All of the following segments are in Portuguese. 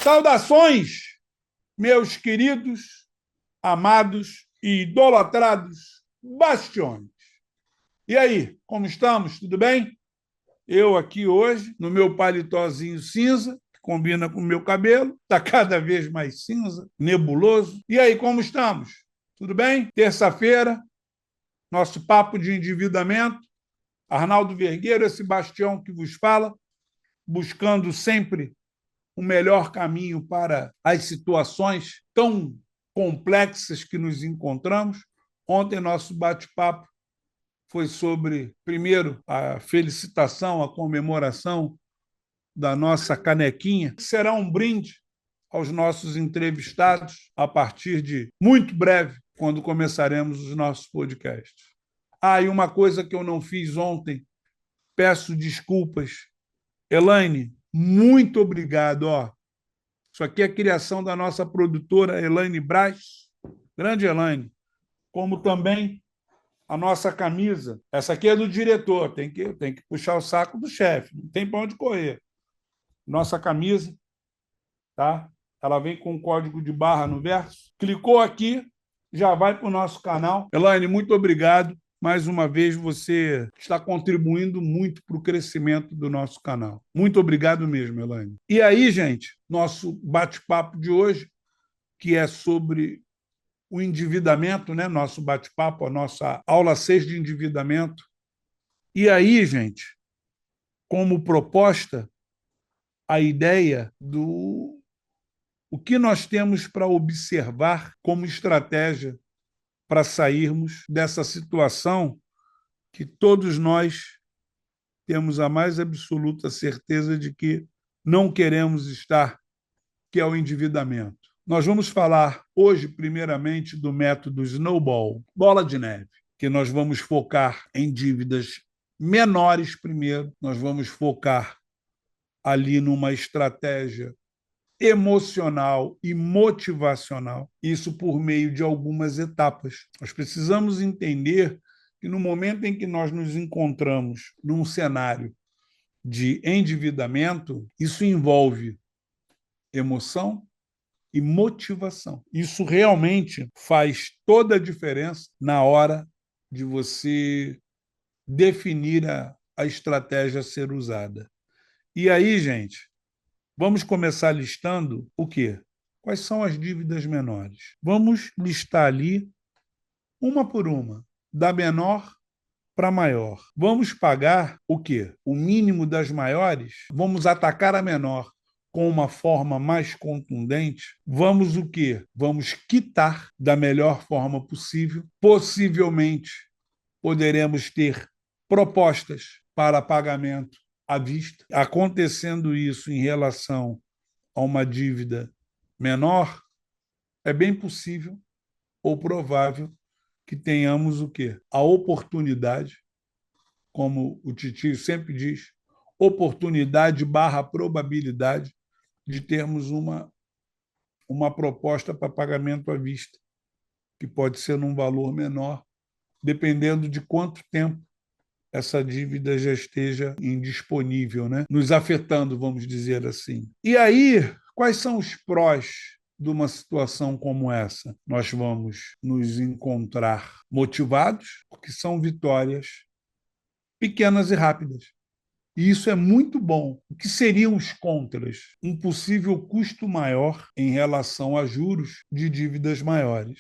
Saudações, meus queridos, amados e idolatrados bastiões. E aí, como estamos? Tudo bem? Eu aqui hoje, no meu paletózinho cinza, que combina com o meu cabelo, está cada vez mais cinza, nebuloso. E aí, como estamos? Tudo bem? Terça-feira, nosso papo de endividamento. Arnaldo Vergueiro, esse bastião que vos fala, buscando sempre o melhor caminho para as situações tão complexas que nos encontramos. Ontem, nosso bate-papo foi sobre, primeiro, a felicitação, a comemoração da nossa canequinha, que será um brinde aos nossos entrevistados a partir de muito breve, quando começaremos os nossos podcasts. E uma coisa que eu não fiz ontem, peço desculpas. Elaine, muito obrigado. Isso aqui é a criação da nossa produtora Elaine Braz, grande Elaine, como também a nossa camisa. Essa aqui é do diretor, tem que puxar o saco do chefe, não tem para onde correr. Nossa camisa, tá? Ela vem com um código de barra no verso. Clicou aqui, já vai para o nosso canal. Elaine, muito obrigado. Mais uma vez, você está contribuindo muito para o crescimento do nosso canal. Muito obrigado mesmo, Elaine. E aí, gente, nosso bate-papo de hoje, que é sobre o endividamento, né? Nosso bate-papo, a nossa aula 6 de endividamento. E aí, gente, como proposta, a ideia do o que nós temos para observar como estratégia para sairmos dessa situação que todos nós temos a mais absoluta certeza de que não queremos estar, que é o endividamento. Nós vamos falar hoje, primeiramente, do método Snowball, bola de neve, que nós vamos focar em dívidas menores primeiro, nós vamos focar ali numa estratégia emocional e motivacional, isso por meio de algumas etapas. Nós precisamos entender que no momento em que nós nos encontramos num cenário de endividamento, isso envolve emoção e motivação. Isso realmente faz toda a diferença na hora de você definir a estratégia a ser usada. E aí, gente, vamos começar listando o quê? Quais são as dívidas menores? Vamos listar ali, uma por uma, da menor para maior. Vamos pagar o quê? O mínimo das maiores? Vamos atacar a menor com uma forma mais contundente? Vamos o quê? Vamos quitar da melhor forma possível. Possivelmente poderemos ter propostas para pagamento à vista. Acontecendo isso em relação a uma dívida menor, é bem possível ou provável que tenhamos o quê? A oportunidade, como o Titio sempre diz, oportunidade barra probabilidade de termos uma proposta para pagamento à vista, que pode ser num valor menor, dependendo de quanto tempo essa dívida já esteja indisponível, né? Nos afetando, vamos dizer assim. E aí, quais são os prós de uma situação como essa? Nós vamos nos encontrar motivados, porque são vitórias pequenas e rápidas. E isso é muito bom. O que seriam os contras? Um possível custo maior em relação a juros de dívidas maiores.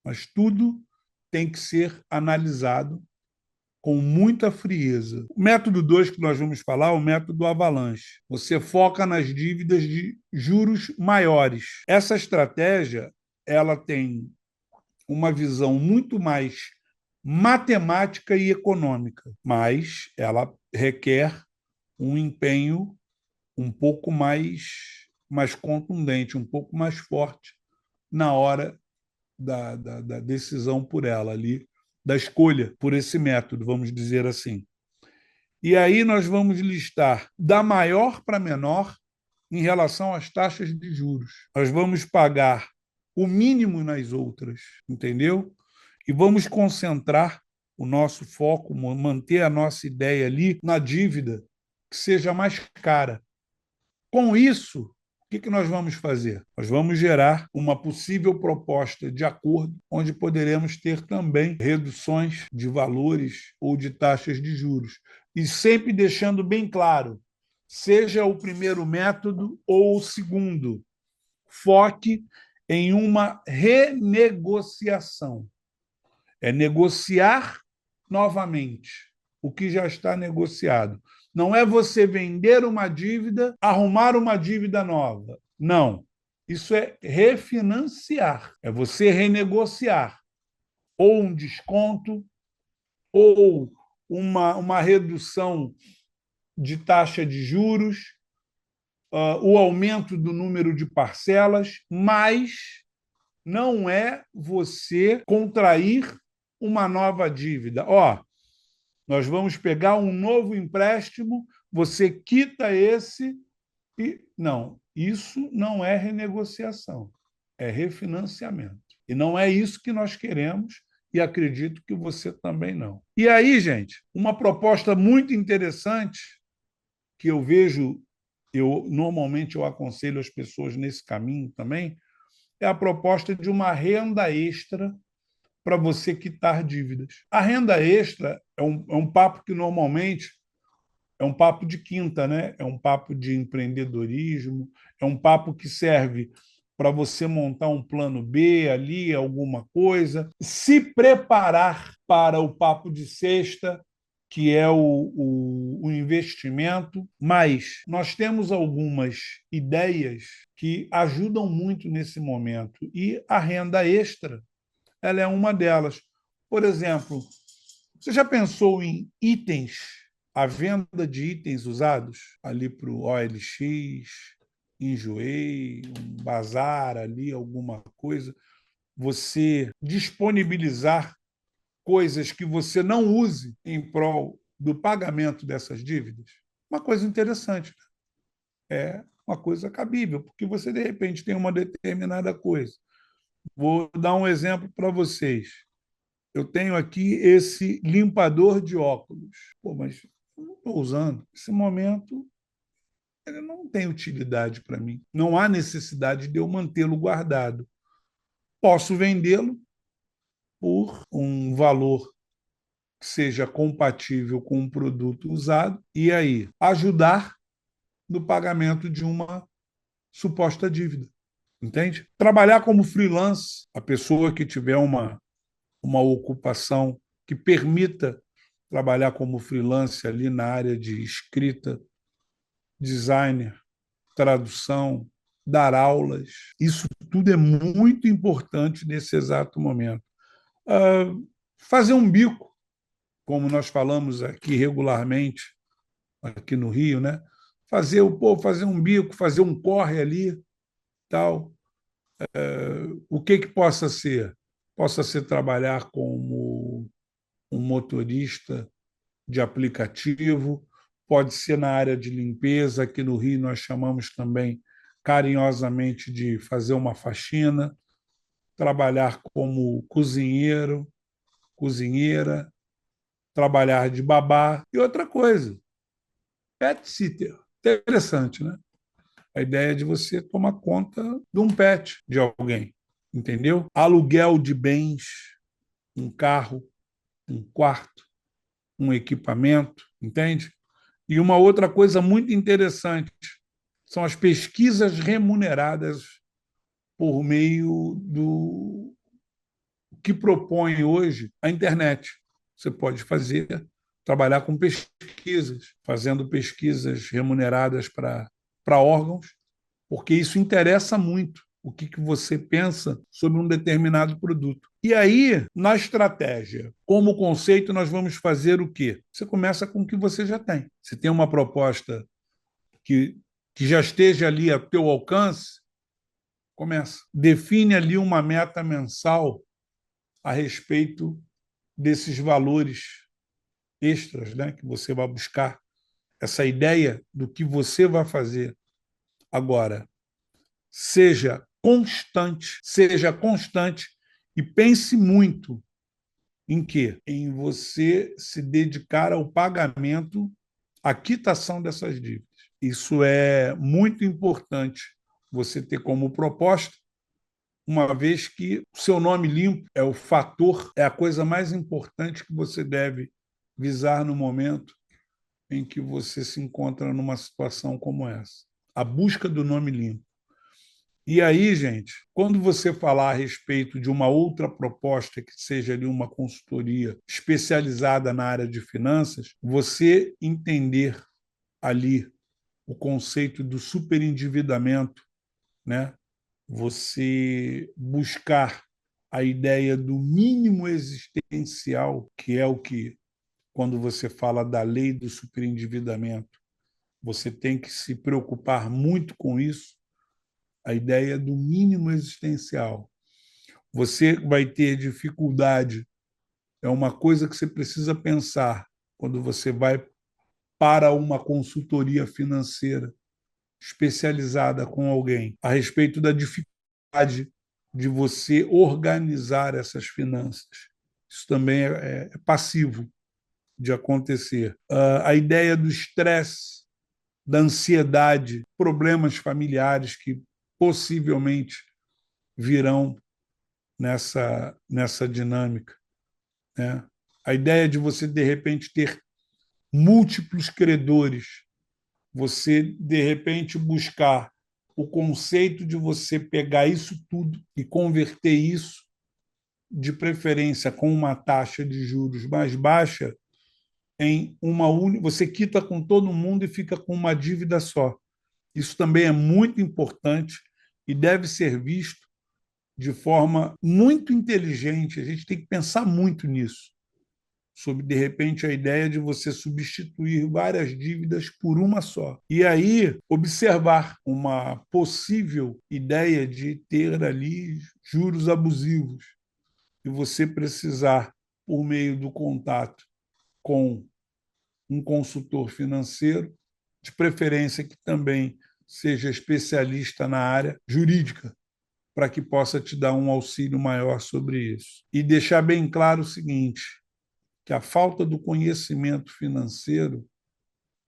Mas tudo tem que ser analisado com muita frieza. O método 2 que nós vamos falar é o método avalanche. Você foca nas dívidas de juros maiores. Essa estratégia ela tem uma visão muito mais matemática e econômica, mas ela requer um empenho um pouco mais contundente, um pouco mais forte na hora da decisão por ela ali, da escolha por esse método, vamos dizer assim. E aí nós vamos listar da maior para menor em relação às taxas de juros. Nós vamos pagar o mínimo nas outras, entendeu? E vamos concentrar o nosso foco, manter a nossa ideia ali na dívida que seja mais cara. Com isso, O que nós vamos fazer? Nós vamos gerar uma possível proposta de acordo, onde poderemos ter também reduções de valores ou de taxas de juros. E sempre deixando bem claro, seja o primeiro método ou o segundo, foque em uma renegociação. É negociar novamente o que já está negociado. Não é você vender uma dívida, arrumar uma dívida nova. Não. Isso é refinanciar. É você renegociar ou um desconto ou uma redução de taxa de juros, o aumento do número de parcelas, mas não é você contrair uma nova dívida. Nós vamos pegar um novo empréstimo, você quita esse e... Não, isso não é renegociação, é refinanciamento. E não é isso que nós queremos e acredito que você também não. E aí, gente, uma proposta muito interessante que eu vejo, normalmente eu aconselho as pessoas nesse caminho também, é a proposta de uma renda extra para você quitar dívidas. A renda extra é um papo que normalmente é um papo de quinta, né? É um papo de empreendedorismo, é um papo que serve para você montar um plano B ali, alguma coisa, se preparar para o papo de sexta, que é o investimento, mas nós temos algumas ideias que ajudam muito nesse momento, e a renda extra ela é uma delas. Por exemplo, você já pensou em itens, a venda de itens usados ali para o OLX, Enjoei, um bazar ali, alguma coisa, você disponibilizar coisas que você não use em prol do pagamento dessas dívidas? Uma coisa interessante, é uma coisa cabível, porque você, de repente, tem uma determinada coisa. Vou dar um exemplo para vocês. Eu tenho aqui esse limpador de óculos. Mas eu não estou usando. Nesse momento, ele não tem utilidade para mim. Não há necessidade de eu mantê-lo guardado. Posso vendê-lo por um valor que seja compatível com um produto usado e aí ajudar no pagamento de uma suposta dívida. Entende? Trabalhar como freelance, a pessoa que tiver uma ocupação que permita trabalhar como freelance ali na área de escrita, designer, tradução, dar aulas. Isso tudo é muito importante nesse exato momento. Fazer um bico, como nós falamos aqui regularmente, aqui no Rio, né? Fazer um bico, fazer um corre ali, tal. O que possa ser? Possa ser trabalhar como um motorista de aplicativo, pode ser na área de limpeza, aqui no Rio nós chamamos também carinhosamente de fazer uma faxina, trabalhar como cozinheiro, cozinheira, trabalhar de babá. E outra coisa, pet sitter. Interessante, né? A ideia de você tomar conta de um pet de alguém, entendeu? Aluguel de bens, um carro, um quarto, um equipamento, entende? E uma outra coisa muito interessante são as pesquisas remuneradas por meio do que propõe hoje a internet. Você pode trabalhar com pesquisas, fazendo pesquisas remuneradas para órgãos, porque isso interessa muito o que você pensa sobre um determinado produto. E aí, na estratégia, como conceito, nós vamos fazer o quê? Você começa com o que você já tem. Você tem uma proposta que, que já esteja ali a teu alcance, começa. Define ali uma meta mensal a respeito desses valores extras, né, que você vai buscar, essa ideia do que você vai fazer. Agora, seja constante e pense muito em quê? Em você se dedicar ao pagamento, à quitação dessas dívidas. Isso é muito importante você ter como proposta, uma vez que o seu nome limpo é o fator, é a coisa mais importante que você deve visar no momento em que você se encontra numa situação como essa. A busca do nome limpo. E aí, gente, quando você falar a respeito de uma outra proposta que seja ali uma consultoria especializada na área de finanças, você entender ali o conceito do superendividamento, né? Você buscar a ideia do mínimo existencial, que é o que, quando você fala da lei do superendividamento, você tem que se preocupar muito com isso, a ideia do mínimo existencial. Você vai ter dificuldade, é uma coisa que você precisa pensar quando você vai para uma consultoria financeira especializada com alguém a respeito da dificuldade de você organizar essas finanças. Isso também é passivo de acontecer. A ideia do estresse, da ansiedade, problemas familiares que possivelmente virão nessa dinâmica, né? A ideia de você, de repente, ter múltiplos credores, você, de repente, buscar o conceito de você pegar isso tudo e converter isso, de preferência com uma taxa de juros mais baixa, em uma única. Você quita com todo mundo e fica com uma dívida só. Isso também é muito importante e deve ser visto de forma muito inteligente. A gente tem que pensar muito nisso, sobre, de repente, a ideia de você substituir várias dívidas por uma só. E aí, observar uma possível ideia de ter ali juros abusivos e você precisar, por meio do contato com um consultor financeiro, de preferência que também seja especialista na área jurídica, para que possa te dar um auxílio maior sobre isso. E deixar bem claro o seguinte, que a falta do conhecimento financeiro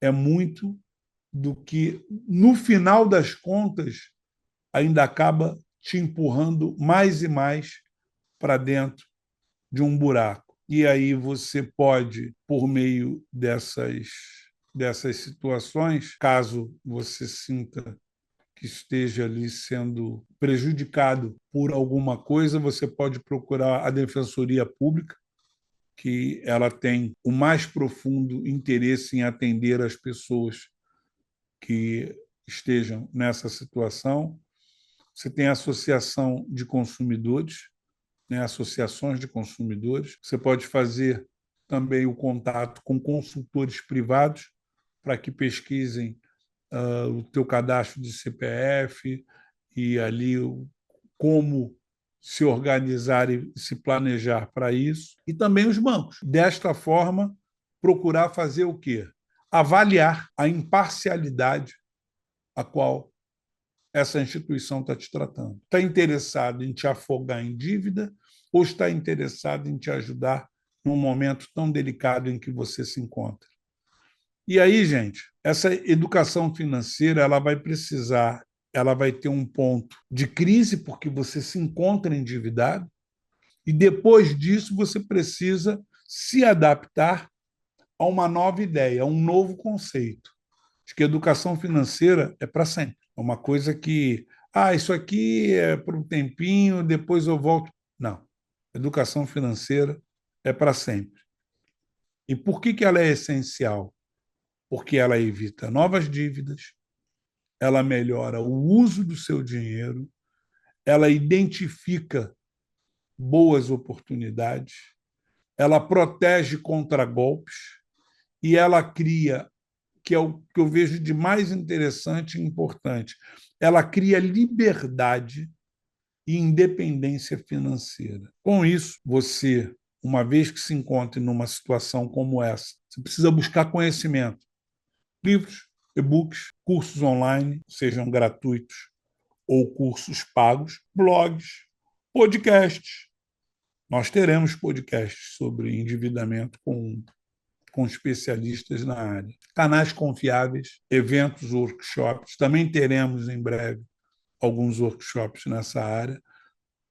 é muito do que, no final das contas, ainda acaba te empurrando mais e mais para dentro de um buraco. E aí você pode, por meio dessas situações, caso você sinta que esteja ali sendo prejudicado por alguma coisa, você pode procurar a Defensoria Pública, que ela tem o mais profundo interesse em atender as pessoas que estejam nessa situação. Você tem a associação de consumidores, né, associações de consumidores. Você pode fazer também o contato com consultores privados para que pesquisem o teu cadastro de CPF e ali como se organizar e se planejar para isso, e também os bancos. Desta forma, procurar fazer o quê? Avaliar a imparcialidade a qual essa instituição está te tratando. Está interessado em te afogar em dívida ou está interessado em te ajudar num momento tão delicado em que você se encontra? E aí, gente, essa educação financeira ela vai precisar, ela vai ter um ponto de crise porque você se encontra endividado e depois disso você precisa se adaptar a uma nova ideia, a um novo conceito. Acho que a educação financeira é para sempre. É uma coisa que, isso aqui é por um tempinho, depois eu volto. Não. Educação financeira é para sempre. E por que ela é essencial? Porque ela evita novas dívidas, ela melhora o uso do seu dinheiro, ela identifica boas oportunidades, ela protege contra golpes e ela cria, que é o que eu vejo de mais interessante e importante, ela cria liberdade e independência financeira. Com isso, você, uma vez que se encontre numa situação como essa, você precisa buscar conhecimento. Livros, e-books, cursos online, sejam gratuitos ou cursos pagos, blogs, podcasts. Nós teremos podcasts sobre endividamento com especialistas na área. Canais confiáveis, eventos, workshops, também teremos em breve alguns workshops nessa área,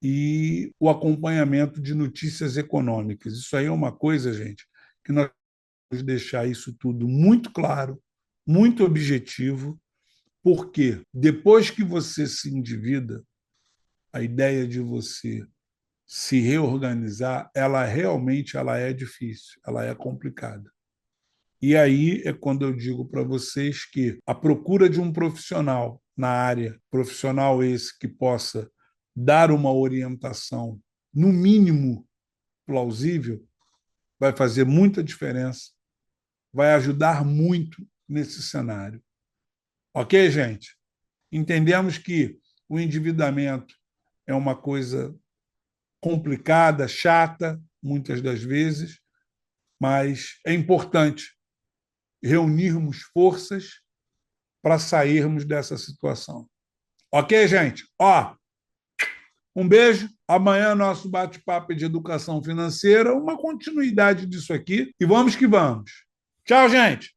e o acompanhamento de notícias econômicas. Isso aí é uma coisa, gente, que nós temos que deixar isso tudo muito claro, muito objetivo, porque depois que você se endivida, a ideia de você se reorganizar, ela realmente ela é difícil, ela é complicada. E aí é quando eu digo para vocês que a procura de um profissional na área, profissional esse que possa dar uma orientação, no mínimo plausível, vai fazer muita diferença, vai ajudar muito nesse cenário. Ok, gente? Entendemos que o endividamento é uma coisa complicada, chata, muitas das vezes, mas é importante reunirmos forças para sairmos dessa situação. Ok, gente? Ó, um beijo. Amanhã nosso bate-papo é de educação financeira, uma continuidade disso aqui. E vamos que vamos. Tchau, gente!